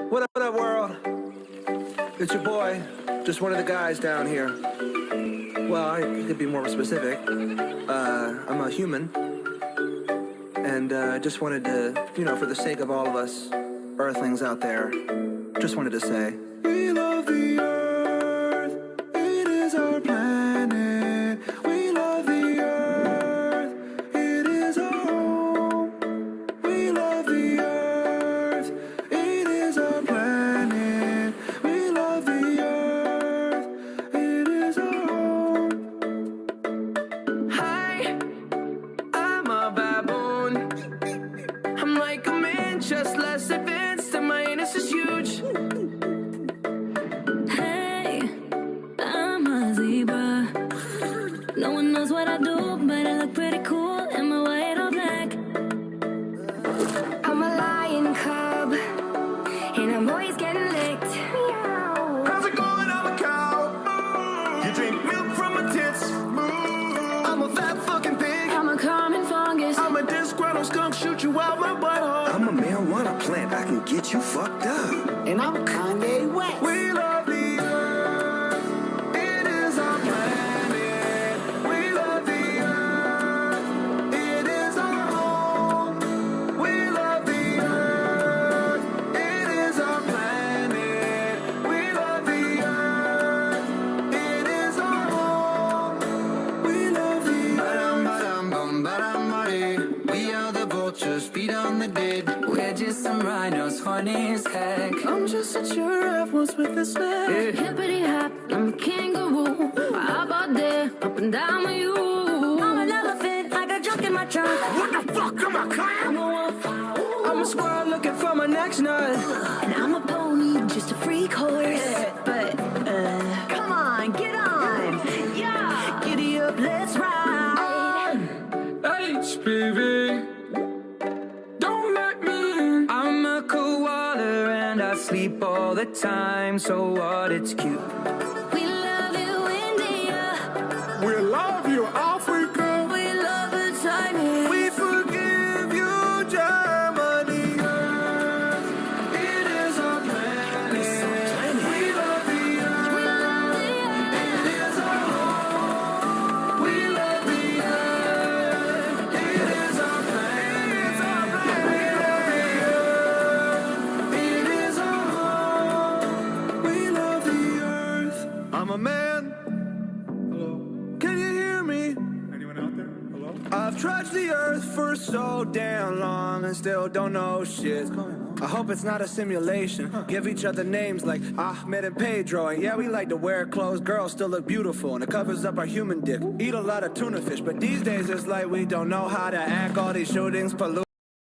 What up, world? It's your boy, just one of the guys down here. Well, I could be more specific. I'm a human. And just wanted to, for the sake of all of us Earthlings out there, just wanted to say, we love the Earth. It is our planet. We love the Earth. It is our home. We love the Earth. It is our planet. We love the Earth. It is our home. Hi, I'm a baboon. I'm like a man, just less advanced, and my anus is huge. Hey, I'm a zebra. No one knows what I do, but I look pretty cool in my white or black. I'm a lion cub, and I'm always getting licked. Meow. How's it going? I'm a cow. You drink milk from my tits. I'm a fat fucking pig. I'm a common fungus. I'm a disgruntled skunk, shoot you out my butthole. I'm a marijuana plant, I can get you fucked up. And I'm Kanye West. We love the Earth. It is our planet. We love the Earth. It is our home. We love the Earth. It is our planet. We love the Earth. It is our home. We love the Earth. We are the vultures, feed on the dead. We're just some rhinos, funny as heck. I'm just a giraffe, what's with the snake? Hippity hop, I'm a kangaroo. How about that? Up and down with you. I'm an elephant, I got junk in my trunk. What the fuck am I I'm clown? a wolf, I'm a squirrel looking for my next nut. and I'm a pony, just a freak horse. But, come on, get on. Yeah, giddy up, let's ride. HPV, don't let me in. I'm a koala and I sleep all the time, so what? It's cute. We love you, India. We love you, Africa. We love the tiny. We forgive you, Germany. It is our planet. We love the Earth. We love the It is our home. We love the Earth. It is our planet. We love the Earth. It is our home. We love the Earth. I'm a man. Hello. Can you hear me? Anyone out there? Hello? I've trudged the earth for so damn long and still don't know shit. I hope it's not a simulation. Give each other names like Ahmed and Pedro. And yeah, we like to wear clothes. Girls still look beautiful and it covers up our human dick. Eat a lot of tuna fish, but these days it's like we don't know how to act. All these shootings pollute.